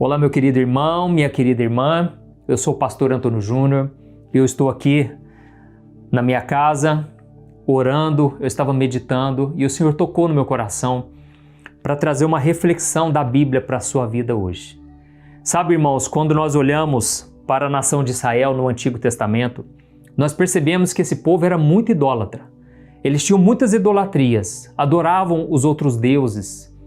Olá, meu querido irmão, minha querida irmã. Eu sou o pastor Antônio Júnior. Eu estou aqui na minha casa, orando, eu estava meditando e o Senhor tocou no meu coração para trazer uma reflexão da Bíblia para a sua vida hoje. Sabe, irmãos, quando nós olhamos para a nação de Israel no Antigo Testamento, nós percebemos que esse povo era muito idólatra. Eles tinham muitas idolatrias, adoravam os outros deuses.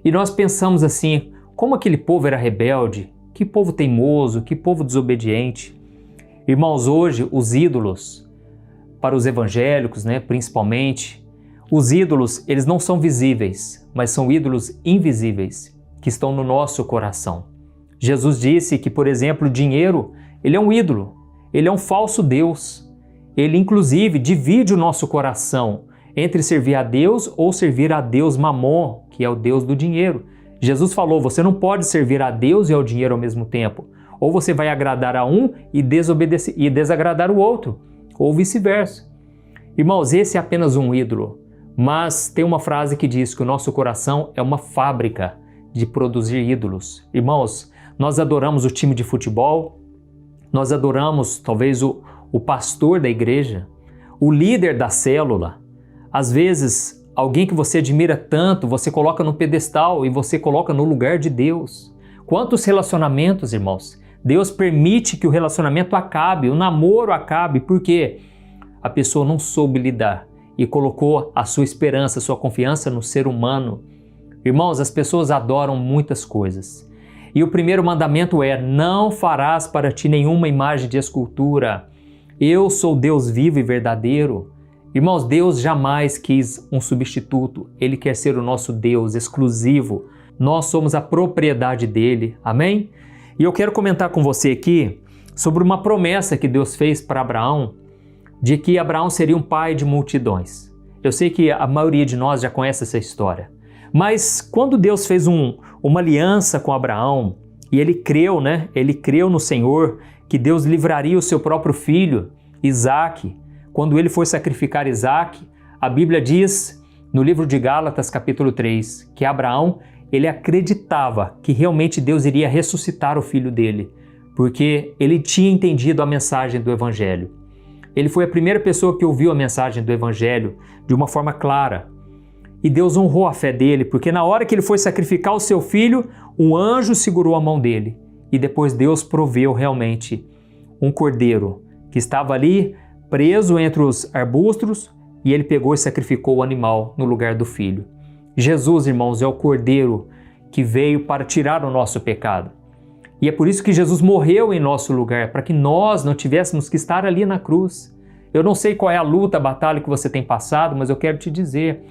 E nós pensamos assim, como aquele povo era rebelde, que povo teimoso, que povo desobediente. Irmãos, hoje os ídolos, para os evangélicos, principalmente, os ídolos, eles não são visíveis, mas são ídolos invisíveis, que estão no nosso coração. Jesus disse que, por exemplo, o dinheiro, ele é um ídolo, ele é um falso Deus. Ele, inclusive, divide o nosso coração entre servir a Deus ou servir a Deus Mamon, que é o Deus do dinheiro. Jesus falou, você não pode servir a Deus e ao dinheiro ao mesmo tempo. Ou você vai agradar a um e desagradar o outro, ou vice-versa. Irmãos, esse é apenas um ídolo, mas tem uma frase que diz que o nosso coração é uma fábrica de produzir ídolos. Irmãos, nós adoramos o time de futebol, nós adoramos talvez o pastor da igreja, o líder da célula. Às vezes, alguém que você admira tanto, você coloca no pedestal e você coloca no lugar de Deus. Quantos relacionamentos, irmãos? Deus permite que o relacionamento acabe, o namoro acabe, porque a pessoa não soube lidar e colocou a sua esperança, a sua confiança no ser humano. Irmãos, as pessoas adoram muitas coisas. E o primeiro mandamento é, não farás para ti nenhuma imagem de escultura. Eu sou Deus vivo e verdadeiro. Irmãos, Deus jamais quis um substituto. Ele quer ser o nosso Deus exclusivo. Nós somos a propriedade dele. Amém? E eu quero comentar com você aqui sobre uma promessa que Deus fez para Abraão, de que Abraão seria um pai de multidões. Eu sei que a maioria de nós já conhece essa história. Mas quando Deus fez uma aliança com Abraão, e ele creu, Ele creu no Senhor, que Deus livraria o seu próprio filho, Isaque. Quando ele foi sacrificar Isaque, a Bíblia diz, no livro de Gálatas, capítulo 3, que Abraão, ele acreditava que realmente Deus iria ressuscitar o filho dele, porque ele tinha entendido a mensagem do Evangelho. Ele foi a primeira pessoa que ouviu a mensagem do Evangelho de uma forma clara. E Deus honrou a fé dele, porque na hora que ele foi sacrificar o seu filho, um anjo segurou a mão dele. E depois Deus proveu realmente um cordeiro que estava ali preso entre os arbustos, e ele pegou e sacrificou o animal no lugar do filho. Jesus, irmãos, é o cordeiro que veio para tirar o nosso pecado. E é por isso que Jesus morreu em nosso lugar, para que nós não tivéssemos que estar ali na cruz. Eu não sei qual é a luta, a batalha que você tem passado, mas eu quero te dizer,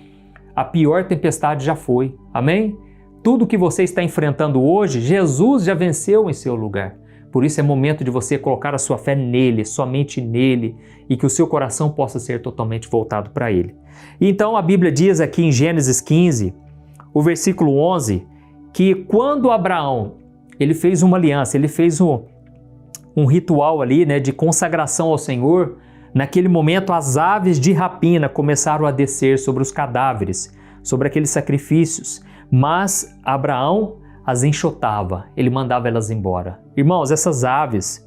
a pior tempestade já foi. Amém? Tudo que você está enfrentando hoje, Jesus já venceu em seu lugar. Por isso é momento de você colocar a sua fé nele, somente nele, e que o seu coração possa ser totalmente voltado para ele. Então a Bíblia diz aqui em Gênesis 15, o versículo 11, que quando Abraão, ele fez uma aliança, ele fez um ritual ali, de consagração ao Senhor, naquele momento as aves de rapina começaram a descer sobre os cadáveres, sobre aqueles sacrifícios, mas Abraão as enxotava, ele mandava elas embora. Irmãos, essas aves,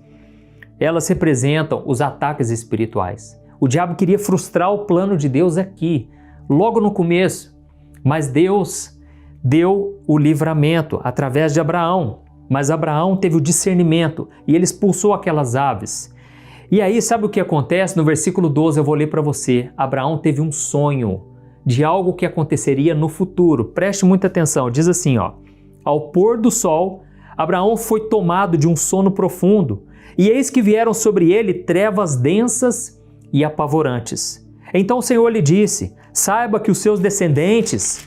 elas representam os ataques espirituais. O diabo queria frustrar o plano de Deus aqui, logo no começo, mas Deus deu o livramento através de Abraão. Mas Abraão teve o discernimento e ele expulsou aquelas aves. E aí, sabe o que acontece? No versículo 12 eu vou ler para você. Abraão teve um sonho de algo que aconteceria no futuro. Preste muita atenção, diz assim, ao pôr do sol, Abraão foi tomado de um sono profundo, e eis que vieram sobre ele trevas densas e apavorantes. Então o Senhor lhe disse, saiba que os seus descendentes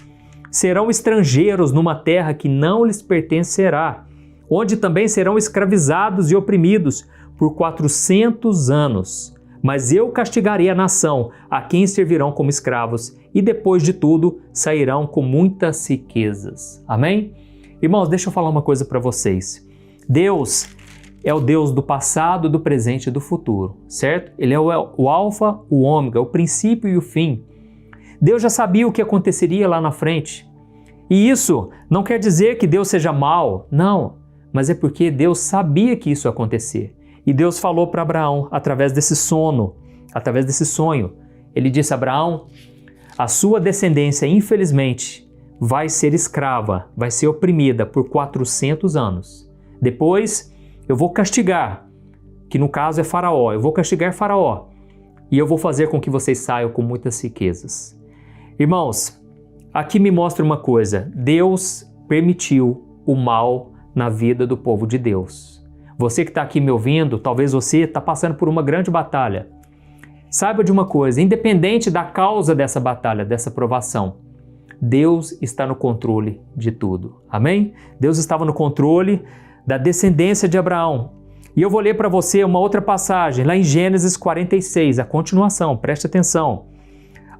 serão estrangeiros numa terra que não lhes pertencerá, onde também serão escravizados e oprimidos por 400 anos. Mas eu castigarei a nação, a quem servirão como escravos, e depois de tudo sairão com muitas riquezas. Amém? Irmãos, deixa eu falar uma coisa para vocês. Deus é o Deus do passado, do presente e do futuro, certo? Ele é o alfa, o ômega, o princípio e o fim. Deus já sabia o que aconteceria lá na frente. E isso não quer dizer que Deus seja mau, não. mas é porque Deus sabia que isso ia acontecer. E Deus falou para Abraão através desse sonho. Ele disse a Abraão: a sua descendência, infelizmente, vai ser escrava, vai ser oprimida por 400 anos. Depois, eu vou castigar, que no caso é Faraó. Eu vou castigar Faraó e eu vou fazer com que vocês saiam com muitas riquezas. Irmãos, aqui me mostra uma coisa. Deus permitiu o mal na vida do povo de Deus. Você que está aqui me ouvindo, talvez você está passando por uma grande batalha. Saiba de uma coisa, independente da causa dessa batalha, dessa provação, Deus está no controle de tudo. Amém? Deus estava no controle da descendência de Abraão. E eu vou ler para você uma outra passagem, lá em Gênesis 46, a continuação, preste atenção.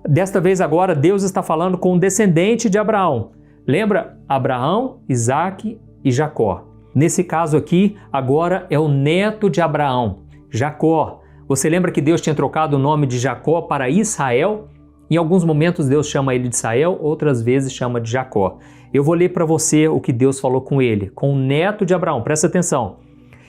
Desta vez agora, Deus está falando com o descendente de Abraão. Lembra? Abraão, Isaque e Jacó. Nesse caso aqui, agora é o neto de Abraão, Jacó. Você lembra que Deus tinha trocado o nome de Jacó para Israel? Em alguns momentos Deus chama ele de Israel, outras vezes chama de Jacó. Eu vou ler para você o que Deus falou com ele, com o neto de Abraão. Presta atenção.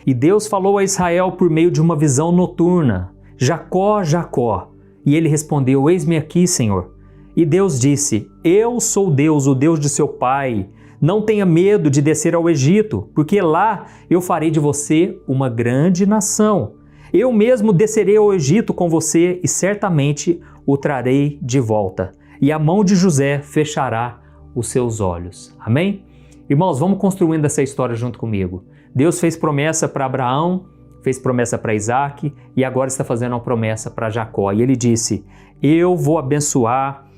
E Deus falou a Israel por meio de uma visão noturna: Jacó, Jacó. E ele respondeu: eis-me aqui, Senhor. E Deus disse: eu sou Deus, o Deus de seu pai. Não tenha medo de descer ao Egito, porque lá eu farei de você uma grande nação. Eu mesmo descerei ao Egito com você e certamente o trarei de volta. E a mão de José fechará os seus olhos. Amém? Irmãos, vamos construindo essa história junto comigo. Deus fez promessa para Abraão, fez promessa para Isaque e agora está fazendo uma promessa para Jacó. E ele disse: eu vou abençoar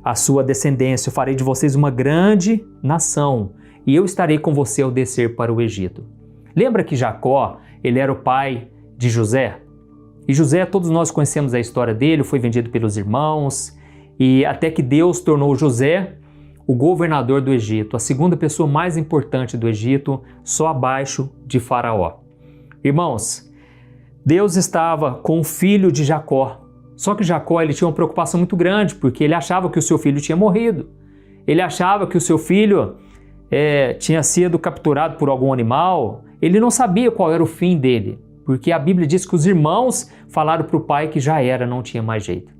a sua descendência, eu farei de vocês uma grande nação e eu estarei com você ao descer para o Egito. Lembra que Jacó, ele era o pai de José? E José, todos nós conhecemos a história dele, foi vendido pelos irmãos e até que Deus tornou José o governador do Egito, a segunda pessoa mais importante do Egito, só abaixo de Faraó. Irmãos, Deus estava com o filho de Jacó. Só que Jacó ele tinha uma preocupação muito grande, porque ele achava que o seu filho tinha morrido. Ele achava que o seu filho tinha sido capturado por algum animal. Ele não sabia qual era o fim dele, porque a Bíblia diz que os irmãos falaram para o pai que já era, não tinha mais jeito.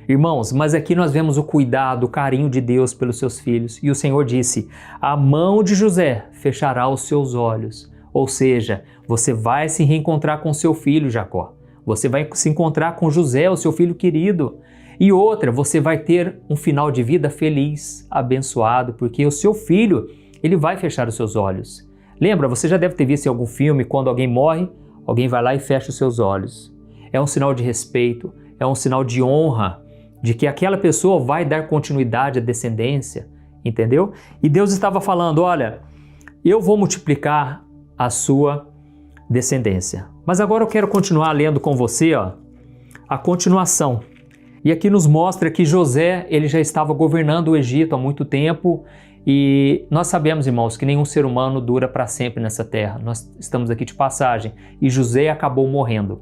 Irmãos, mas aqui nós vemos o cuidado, o carinho de Deus pelos seus filhos. E o Senhor disse: a mão de José fechará os seus olhos. Ou seja, você vai se reencontrar com seu filho, Jacó. Você vai se encontrar com José, o seu filho querido. E outra, você vai ter um final de vida feliz, abençoado, porque o seu filho, ele vai fechar os seus olhos. Lembra, você já deve ter visto em algum filme, quando alguém morre, alguém vai lá e fecha os seus olhos. É um sinal de respeito, é um sinal de honra, de que aquela pessoa vai dar continuidade à descendência, entendeu? E Deus estava falando: olha, eu vou multiplicar a sua descendência. Mas agora eu quero continuar lendo com você, a continuação. E aqui nos mostra que José, ele já estava governando o Egito há muito tempo e nós sabemos, irmãos, que nenhum ser humano dura para sempre nessa terra. Nós estamos aqui de passagem e José acabou morrendo.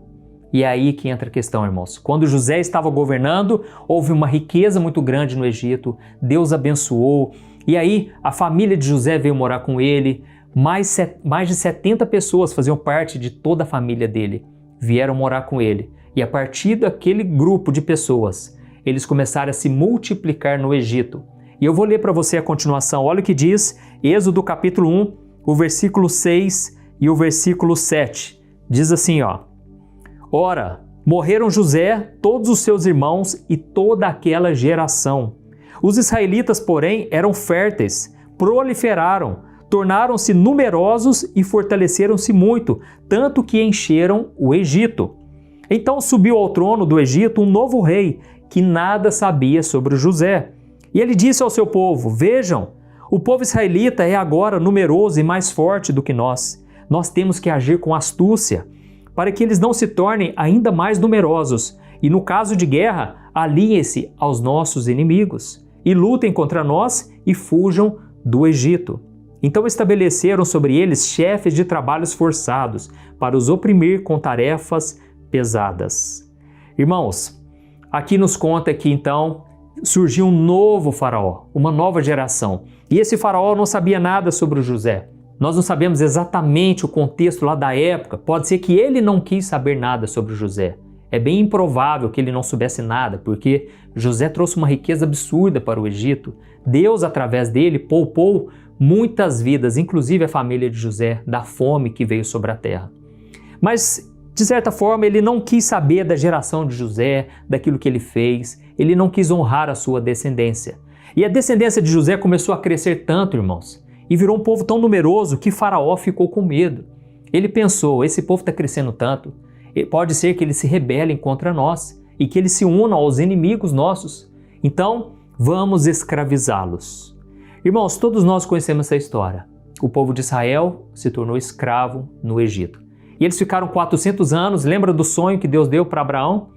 E é aí que entra a questão, irmãos. Quando José estava governando, houve uma riqueza muito grande no Egito, Deus abençoou e aí a família de José veio morar com ele. Mais de 70 pessoas faziam parte de toda a família dele, vieram morar com ele. E a partir daquele grupo de pessoas, eles começaram a se multiplicar no Egito. E eu vou ler para você a continuação. Olha o que diz Êxodo capítulo 1, o versículo 6 e o versículo 7. Diz assim, ora, morreram José, todos os seus irmãos e toda aquela geração. Os israelitas, porém, eram férteis, proliferaram, tornaram-se numerosos e fortaleceram-se muito, tanto que encheram o Egito. Então subiu ao trono do Egito um novo rei, que nada sabia sobre José. E ele disse ao seu povo: vejam, o povo israelita é agora numeroso e mais forte do que nós. Nós temos que agir com astúcia, para que eles não se tornem ainda mais numerosos. E no caso de guerra, aliem-se aos nossos inimigos, e lutem contra nós e fujam do Egito. Então estabeleceram sobre eles chefes de trabalhos forçados, para os oprimir com tarefas pesadas. Irmãos, aqui nos conta que então surgiu um novo faraó, uma nova geração. E esse faraó não sabia nada sobre o José. Nós não sabemos exatamente o contexto lá da época. Pode ser que ele não quis saber nada sobre José. É bem improvável que ele não soubesse nada, porque José trouxe uma riqueza absurda para o Egito. Deus, através dele, poupou muitas vidas, inclusive a família de José, da fome que veio sobre a terra. Mas, de certa forma, ele não quis saber da geração de José, daquilo que ele fez. Ele não quis honrar a sua descendência. E a descendência de José começou a crescer tanto, irmãos, e virou um povo tão numeroso que Faraó ficou com medo. Ele pensou, esse povo está crescendo tanto, pode ser que eles se rebelem contra nós e que eles se unam aos inimigos nossos. Então, vamos escravizá-los. Irmãos, todos nós conhecemos essa história. O povo de Israel se tornou escravo no Egito. E eles ficaram 400 anos, lembra do sonho que Deus deu para Abraão?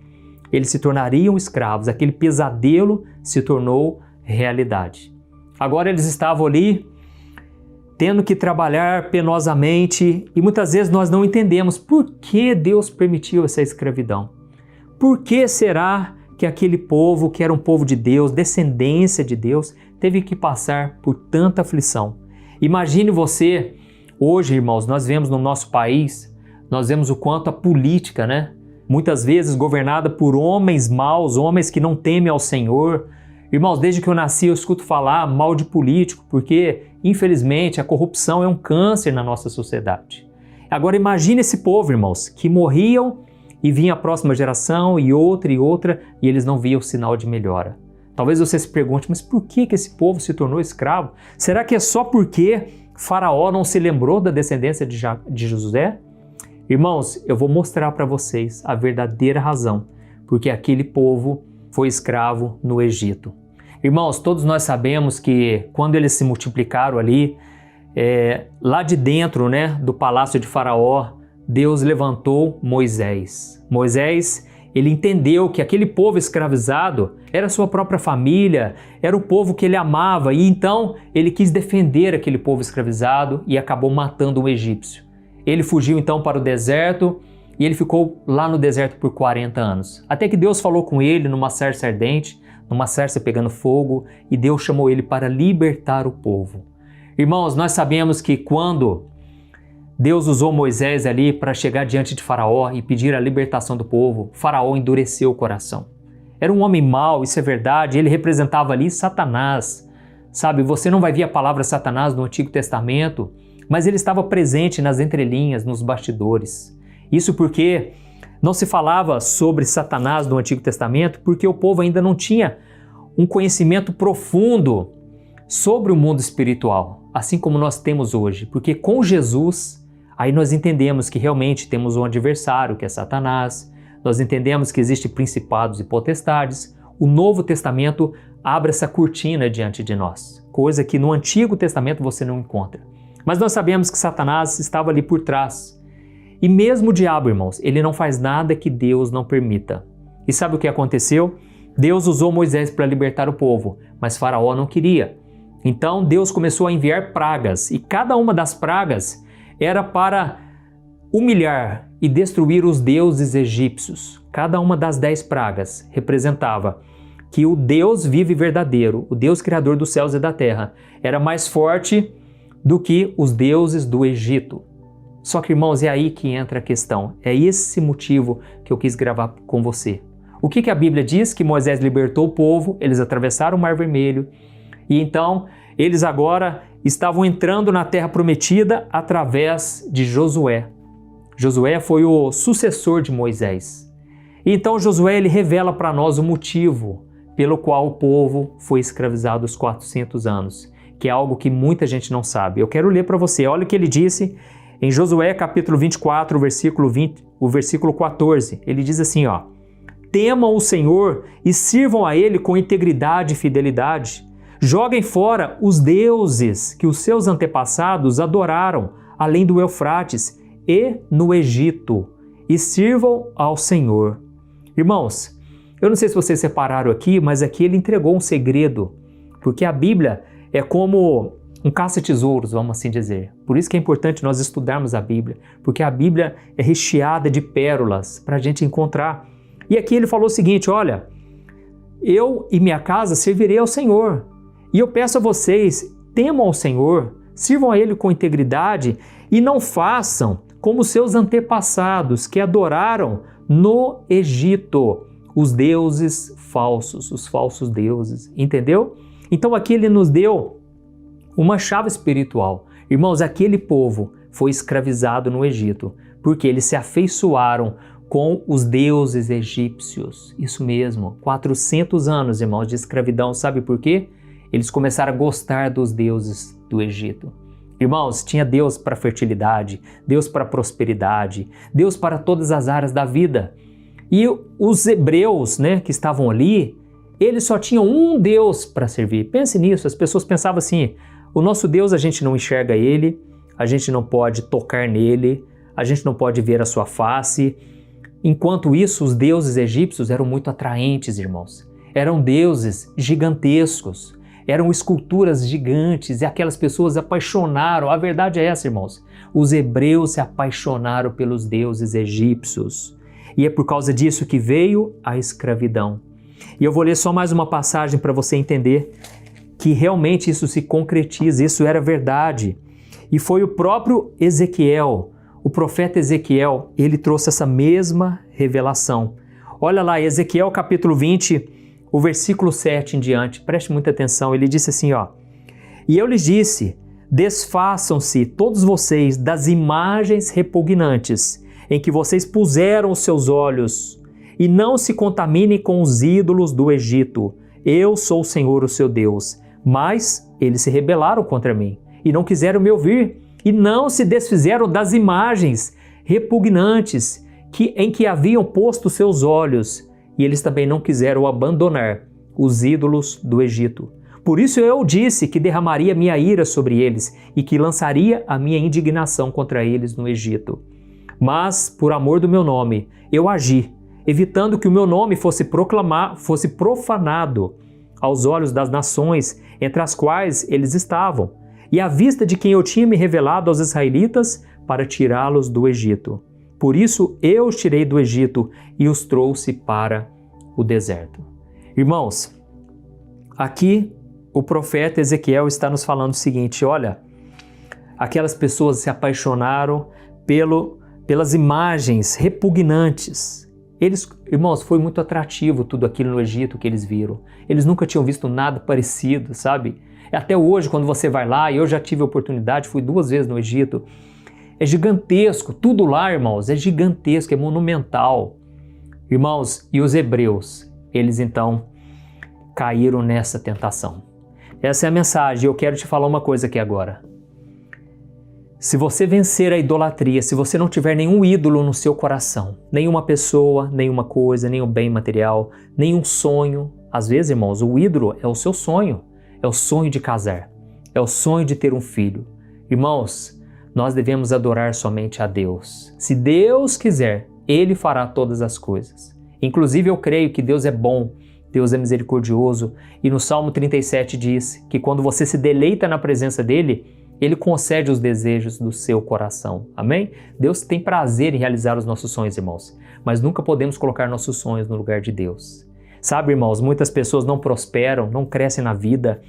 Eles se tornariam escravos, aquele pesadelo se tornou realidade. Agora eles estavam ali tendo que trabalhar penosamente e muitas vezes nós não entendemos por que Deus permitiu essa escravidão. Por que será que aquele povo, que era um povo de Deus, descendência de Deus, teve que passar por tanta aflição? Imagine você, hoje, irmãos, nós vemos no nosso país, nós vemos o quanto a política, muitas vezes governada por homens maus, homens que não temem ao Senhor. Irmãos, desde que eu nasci eu escuto falar mal de político, porque infelizmente a corrupção é um câncer na nossa sociedade. Agora imagine esse povo, irmãos, que morriam e vinha a próxima geração e outra e eles não viam sinal de melhora. Talvez você se pergunte, mas por que esse povo se tornou escravo? Será que é só porque Faraó não se lembrou da descendência de José? Irmãos, eu vou mostrar para vocês a verdadeira razão, porque aquele povo foi escravo no Egito. Irmãos, todos nós sabemos que quando eles se multiplicaram ali, lá de dentro, do palácio de Faraó, Deus levantou Moisés. Moisés, ele entendeu que aquele povo escravizado era sua própria família, era o povo que ele amava, e então ele quis defender aquele povo escravizado e acabou matando um egípcio. Ele fugiu então para o deserto e ele ficou lá no deserto por 40 anos. Até que Deus falou com ele numa sarça ardente, numa sarça pegando fogo, e Deus chamou ele para libertar o povo. Irmãos, nós sabemos que quando Deus usou Moisés ali para chegar diante de Faraó e pedir a libertação do povo, Faraó endureceu o coração. Era um homem mau, isso é verdade, ele representava ali Satanás. Sabe, você não vai ver a palavra Satanás no Antigo Testamento, mas ele estava presente nas entrelinhas, nos bastidores. Isso porque não se falava sobre Satanás no Antigo Testamento, porque o povo ainda não tinha um conhecimento profundo sobre o mundo espiritual, assim como nós temos hoje. Porque com Jesus, aí nós entendemos que realmente temos um adversário, que é Satanás, nós entendemos que existem principados e potestades. O Novo Testamento abre essa cortina diante de nós, coisa que no Antigo Testamento você não encontra. Mas nós sabemos que Satanás estava ali por trás. E mesmo o diabo, irmãos, ele não faz nada que Deus não permita. E sabe o que aconteceu? Deus usou Moisés para libertar o povo, mas Faraó não queria. Então Deus começou a enviar pragas, e cada uma das pragas era para humilhar e destruir os deuses egípcios. Cada uma das 10 pragas representava que o Deus vivo e verdadeiro, o Deus criador dos céus e da terra, era mais forte do que os deuses do Egito. Só que, irmãos, é aí que entra a questão. É esse motivo que eu quis gravar com você. O que a Bíblia diz? Que Moisés libertou o povo, eles atravessaram o Mar Vermelho e então eles agora estavam entrando na Terra Prometida através de Josué. Josué foi o sucessor de Moisés. E então Josué ele revela para nós o motivo pelo qual o povo foi escravizado os 400 anos, que é algo que muita gente não sabe. Eu quero ler para você. Olha o que ele disse em Josué capítulo 24, o versículo 14. Ele diz assim, temam o Senhor e sirvam a Ele com integridade e fidelidade. Joguem fora os deuses que os seus antepassados adoraram, além do Eufrates e no Egito, e sirvam ao Senhor. Irmãos, eu não sei se vocês separaram aqui, mas aqui ele entregou um segredo, porque a Bíblia é como um caça-tesouros, vamos assim dizer. Por isso que é importante nós estudarmos a Bíblia, porque a Bíblia é recheada de pérolas para a gente encontrar. E aqui ele falou o seguinte, olha, eu e minha casa servirei ao Senhor. E eu peço a vocês, temam ao Senhor, sirvam a Ele com integridade e não façam como seus antepassados que adoraram no Egito os deuses falsos, os falsos deuses, entendeu? Então aqui ele nos deu uma chave espiritual. Irmãos, aquele povo foi escravizado no Egito, porque eles se afeiçoaram com os deuses egípcios. Isso mesmo, 400 anos, irmãos, de escravidão. Sabe por quê? Eles começaram a gostar dos deuses do Egito. Irmãos, tinha Deus para fertilidade, Deus para prosperidade, Deus para todas as áreas da vida. E os hebreus, que estavam ali, eles só tinham um Deus para servir. Pense nisso, as pessoas pensavam assim, o nosso Deus a gente não enxerga ele, a gente não pode tocar nele, a gente não pode ver a sua face. Enquanto isso, os deuses egípcios eram muito atraentes, irmãos. Eram deuses gigantescos, eram esculturas gigantes e aquelas pessoas apaixonaram. A verdade é essa, irmãos. Os hebreus se apaixonaram pelos deuses egípcios. E é por causa disso que veio a escravidão. E eu vou ler só mais uma passagem para você entender que realmente isso se concretiza, isso era verdade. E foi o próprio Ezequiel, o profeta Ezequiel, ele trouxe essa mesma revelação. Olha lá, Ezequiel capítulo 20, o versículo 7 em diante, preste muita atenção, ele disse assim, E eu lhes disse, desfaçam-se todos vocês das imagens repugnantes em que vocês puseram os seus olhos e não se contaminem com os ídolos do Egito. Eu sou o Senhor, o seu Deus. Mas eles se rebelaram contra mim e não quiseram me ouvir e não se desfizeram das imagens repugnantes em que haviam posto seus olhos, e eles também não quiseram abandonar os ídolos do Egito. Por isso eu disse que derramaria minha ira sobre eles e que lançaria a minha indignação contra eles no Egito. Mas, por amor do meu nome, eu agi, evitando que o meu nome fosse profanado aos olhos das nações entre as quais eles estavam, e à vista de quem eu tinha me revelado aos israelitas para tirá-los do Egito. Por isso eu os tirei do Egito e os trouxe para o deserto. Irmãos, aqui o profeta Ezequiel está nos falando o seguinte, olha, aquelas pessoas se apaixonaram pelas imagens repugnantes. Irmãos, foi muito atrativo tudo aquilo no Egito que eles viram. Eles nunca tinham visto nada parecido, sabe? Até hoje, quando você vai lá, e eu já tive a oportunidade, fui 2 vezes no Egito, é gigantesco, tudo lá, irmãos, é gigantesco, é monumental. Irmãos, e os hebreus, eles então caíram nessa tentação. Essa é a mensagem, eu quero te falar uma coisa aqui agora. Se você vencer a idolatria, se você não tiver nenhum ídolo no seu coração, nenhuma pessoa, nenhuma coisa, nenhum bem material, nenhum sonho, às vezes, irmãos, o ídolo é o seu sonho, é o sonho de casar, é o sonho de ter um filho. Irmãos, nós devemos adorar somente a Deus. Se Deus quiser, Ele fará todas as coisas. Inclusive, eu creio que Deus é bom, Deus é misericordioso, e no Salmo 37 diz que quando você se deleita na presença dEle, Ele concede os desejos do seu coração. Amém? Deus tem prazer em realizar os nossos sonhos, irmãos, mas nunca podemos colocar nossos sonhos no lugar de Deus. Sabe, irmãos, muitas pessoas não prosperam, não crescem na vida,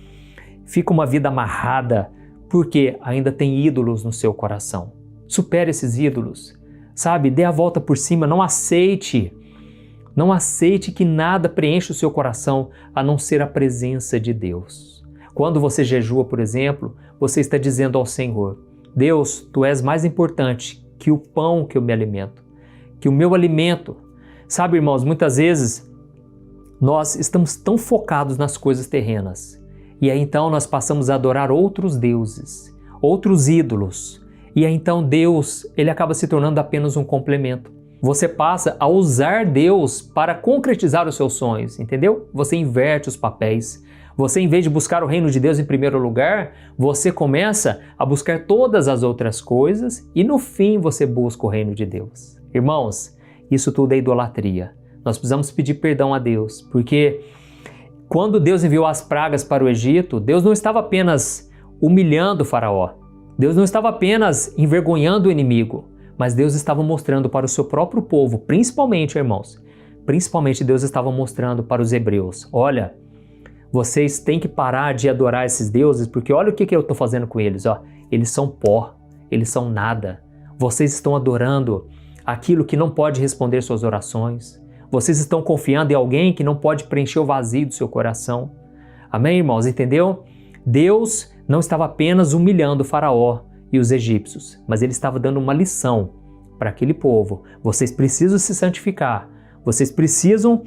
fica uma vida amarrada, porque ainda tem ídolos no seu coração. Supere esses ídolos, sabe? Dê a volta por cima, não aceite que nada preencha o seu coração a não ser a presença de Deus. Quando você jejua, por exemplo, você está dizendo ao Senhor, Deus, Tu és mais importante que o pão que eu me alimento, que o meu alimento. Sabe, irmãos, muitas vezes nós estamos tão focados nas coisas terrenas e aí então nós passamos a adorar outros deuses, outros ídolos, e aí então Deus, Ele acaba se tornando apenas um complemento. Você passa a usar Deus para concretizar os seus sonhos, entendeu? Você inverte os papéis. Você, em vez de buscar o reino de Deus em primeiro lugar, você começa a buscar todas as outras coisas e no fim você busca o reino de Deus. Irmãos, isso tudo é idolatria. Nós precisamos pedir perdão a Deus, porque quando Deus enviou as pragas para o Egito, Deus não estava apenas humilhando o faraó, Deus não estava apenas envergonhando o inimigo, mas Deus estava mostrando para o seu próprio povo, principalmente, irmãos, Deus estava mostrando para os hebreus, olha, vocês têm que parar de adorar esses deuses, porque olha o que eu estou fazendo com eles, eles são pó, eles são nada. Vocês estão adorando aquilo que não pode responder suas orações. Vocês estão confiando em alguém que não pode preencher o vazio do seu coração. Amém, irmãos? Entendeu? Deus não estava apenas humilhando o faraó e os egípcios, mas ele estava dando uma lição para aquele povo. Vocês precisam se santificar. Vocês precisam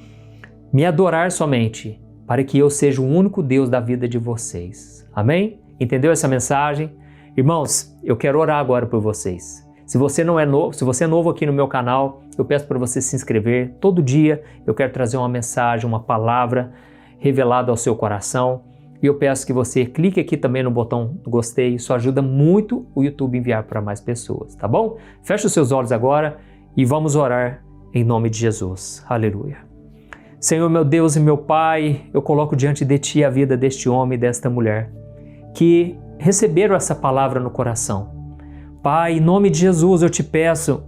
me adorar somente para que eu seja o único Deus da vida de vocês. Amém? Entendeu essa mensagem? Irmãos, eu quero orar agora por vocês. Se você não é novo, se você é novo aqui no meu canal, eu peço para você se inscrever. Todo dia eu quero trazer uma mensagem, uma palavra revelada ao seu coração. E eu peço que você clique aqui também no botão gostei. Isso ajuda muito o YouTube a enviar para mais pessoas, tá bom? Feche os seus olhos agora e vamos orar em nome de Jesus. Aleluia. Senhor, meu Deus e meu Pai, eu coloco diante de Ti a vida deste homem e desta mulher que receberam essa palavra no coração. Pai, em nome de Jesus eu te peço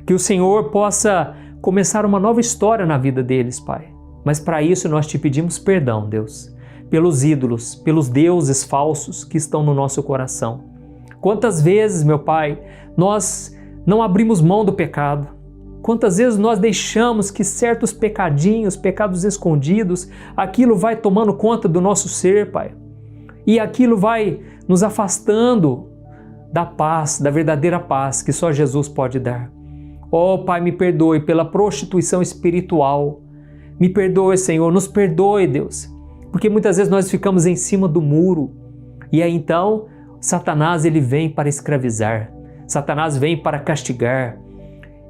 que o Senhor possa começar uma nova história na vida deles, Pai. Mas para isso nós te pedimos perdão, Deus, pelos ídolos, pelos deuses falsos que estão no nosso coração. Quantas vezes, meu Pai, nós não abrimos mão do pecado? Quantas vezes nós deixamos que certos pecadinhos, pecados escondidos, aquilo vai tomando conta do nosso ser, Pai? E aquilo vai nos afastando da paz, da verdadeira paz que só Jesus pode dar. Oh, Pai, me perdoe pela prostituição espiritual. Me perdoe, Senhor, nos perdoe, Deus. Porque muitas vezes nós ficamos em cima do muro. E aí então, Satanás ele vem para escravizar. Satanás vem para castigar.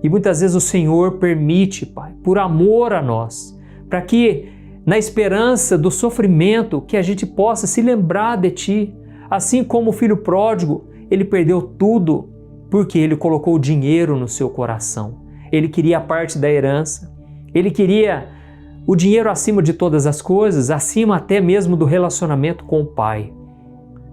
E muitas vezes o Senhor permite, Pai, por amor a nós, para que na esperança do sofrimento que a gente possa se lembrar de Ti. Assim como o filho pródigo, ele perdeu tudo porque ele colocou o dinheiro no seu coração. Ele queria a parte da herança. Ele queria o dinheiro acima de todas as coisas, acima até mesmo do relacionamento com o Pai.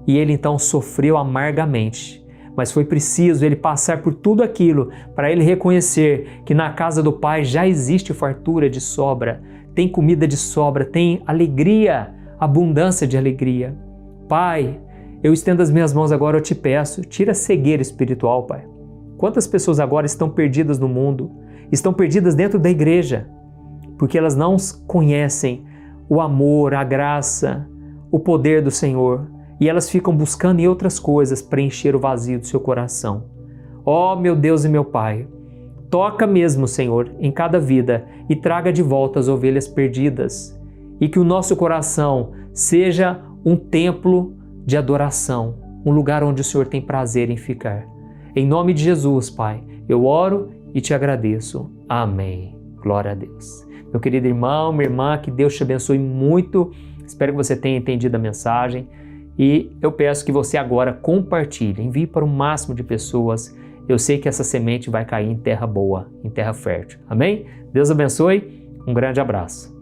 E ele então sofreu amargamente. Mas foi preciso ele passar por tudo aquilo para ele reconhecer que na casa do Pai já existe fartura de sobra, tem comida de sobra, tem alegria, abundância de alegria. Pai, eu estendo as minhas mãos agora, eu te peço, tira a cegueira espiritual, Pai. Quantas pessoas agora estão perdidas no mundo, estão perdidas dentro da igreja, porque elas não conhecem o amor, a graça, o poder do Senhor, e elas ficam buscando em outras coisas preencher o vazio do seu coração. Oh, meu Deus e meu Pai, toca mesmo, Senhor, em cada vida e traga de volta as ovelhas perdidas, e que o nosso coração seja um templo de adoração, um lugar onde o Senhor tem prazer em ficar. Em nome de Jesus, Pai, eu oro e te agradeço. Amém. Glória a Deus. Meu querido irmão, minha irmã, que Deus te abençoe muito. Espero que você tenha entendido a mensagem e eu peço que você agora compartilhe, envie para o máximo de pessoas. Eu sei que essa semente vai cair em terra boa, em terra fértil. Amém? Deus abençoe. Um grande abraço.